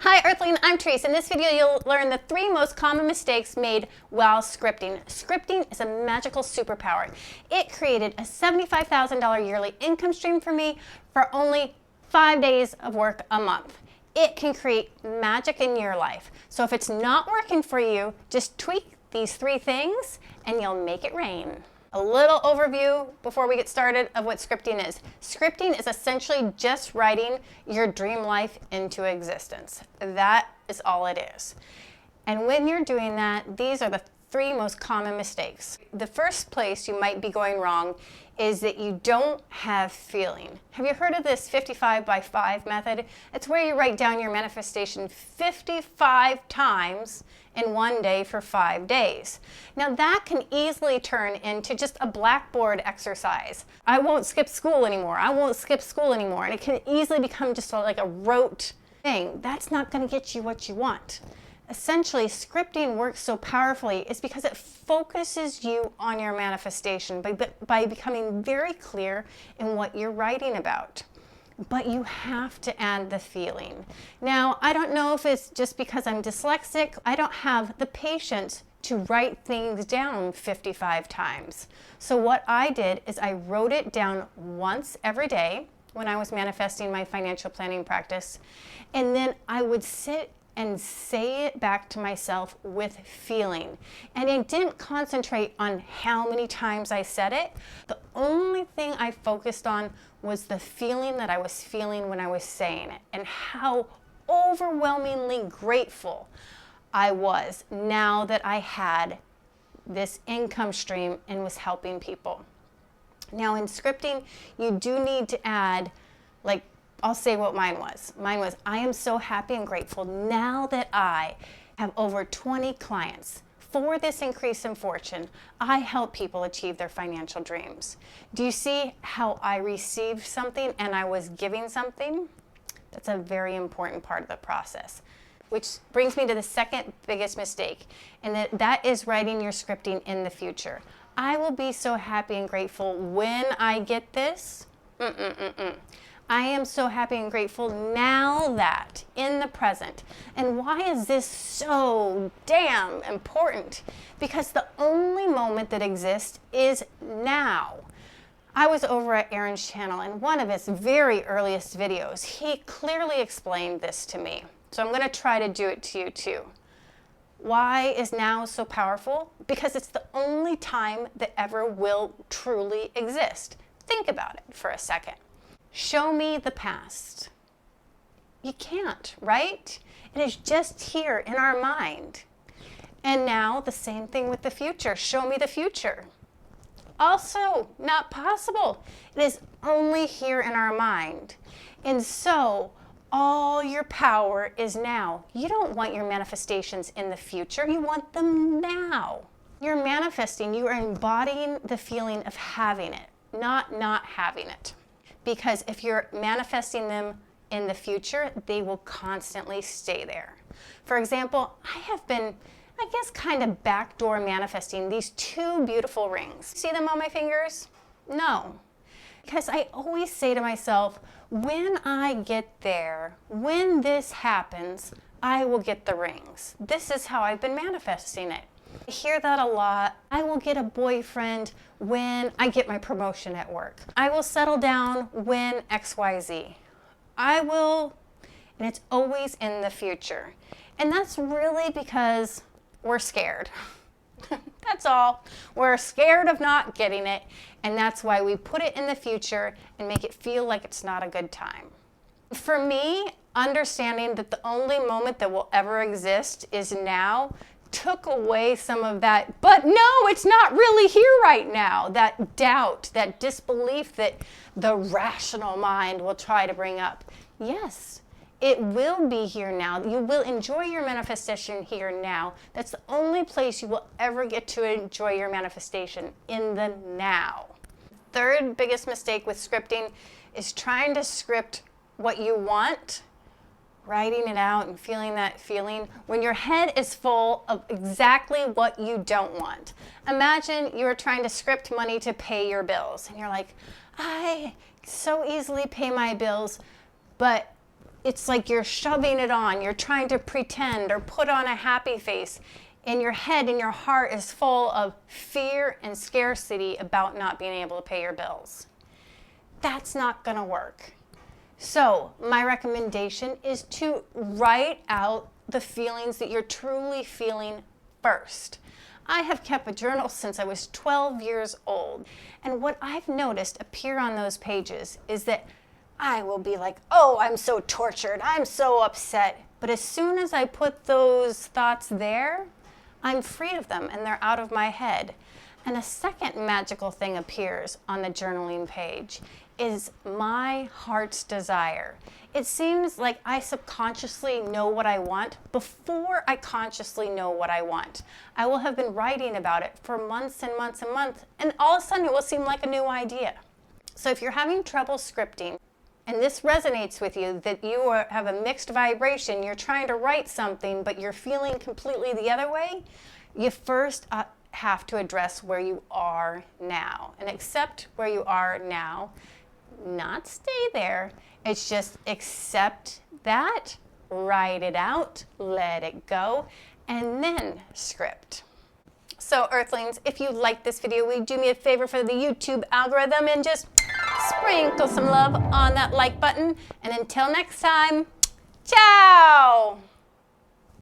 Hi Earthling, I'm Trice. In this video you'll learn the 3 most common mistakes made while scripting. Scripting is a magical superpower. It created a $75,000 yearly income stream for me for only 5 days of work a month. It can create magic in your life. So if it's not working for you, just tweak these 3 things and you'll make it rain. A little overview before we get started of what scripting is. Scripting is essentially just writing your dream life into existence. That is all it is. And when you're doing that, these are the 3 most common mistakes. The first place you might be going wrong is that you don't have feeling. Have you heard of this 55 by 5 method? It's where you write down your manifestation 55 times in one day for 5 days. Now that can easily turn into just a blackboard exercise. I won't skip school anymore. I won't skip school anymore. And it can easily become just like a rote thing. That's not going to get you what you want. Essentially, scripting works so powerfully is because it focuses you on your manifestation by becoming very clear in what you're writing about. But you have to add the feeling. Now, I don't know if it's just because I'm dyslexic. I don't have the patience to write things down 55 times. So what I did is I wrote it down once every day when I was manifesting my financial planning practice. And then I would sit and say it back to myself with feeling. And I didn't concentrate on how many times I said it. The only thing I focused on was the feeling that I was feeling when I was saying it, and how overwhelmingly grateful I was now that I had this income stream and was helping people. Now in scripting, you do need to add, like, I'll say what mine was. Mine was, I am so happy and grateful now that I have over 20 clients. For this increase in fortune, I help people achieve their financial dreams. Do you see how I received something and I was giving something? That's a very important part of the process. Which brings me to the second biggest mistake, and that is writing your scripting in the future. I will be so happy and grateful when I get this. I am so happy and grateful now that, in the present. And why is this so damn important? Because the only moment that exists is now. I was over at Aaron's channel, and one of his very earliest videos, he clearly explained this to me. So I'm going to try to do it to you too. Why is now so powerful? Because it's the only time that ever will truly exist. Think about it for a second. Show me the past. You can't, right? It is just here in our mind. And now the same thing with the future. Show me the future. Also, not possible. It is only here in our mind. And so, all your power is now. You don't want your manifestations in the future. You want them now. You're manifesting. You are embodying the feeling of having it, not having it. Because if you're manifesting them in the future, they will constantly stay there. For example, I have been, I guess, kind of backdoor manifesting these 2 beautiful rings. See them on my fingers? No. Because I always say to myself, when I get there, when this happens, I will get the rings. This is how I've been manifesting it. I hear that a lot. I will get a boyfriend when I get my promotion at work. I will settle down when XYZ. I will, and it's always in the future. And that's really because we're scared. That's all. We're scared of not getting it, and that's why we put it in the future and make it feel like it's not a good time. For me, understanding that the only moment that will ever exist is now took away some of that, but no, it's not really here right now. That doubt, that disbelief that the rational mind will try to bring up. Yes, it will be here now. You will enjoy your manifestation here now. That's the only place you will ever get to enjoy your manifestation, in the now. Third biggest mistake with scripting is trying to script what you want, writing it out and feeling that feeling when your head is full of exactly what you don't want. Imagine you're trying to script money to pay your bills and you're like, I so easily pay my bills, but it's like you're shoving it on. You're trying to pretend or put on a happy face. And your head and your heart is full of fear and scarcity about not being able to pay your bills. That's not going to work. So my recommendation is to write out the feelings that you're truly feeling first. I have kept a journal since I was 12 years old. And what I've noticed appear on those pages is that I will be like, oh, I'm so tortured, I'm so upset. But as soon as I put those thoughts there, I'm free of them and they're out of my head. And a second magical thing appears on the journaling page is my heart's desire. It seems like I subconsciously know what I want before I consciously know what I want. I will have been writing about it for months and months and months, and all of a sudden it will seem like a new idea. So if you're having trouble scripting, and this resonates with you, that you have a mixed vibration, you're trying to write something, but you're feeling completely the other way, you first have to address where you are now and accept where you are now. Not stay there. It's just accept that, write it out, let it go, and then script. So Earthlings, if you like this video, will you do me a favor for the YouTube algorithm and just sprinkle some love on that like button? And until next time, ciao!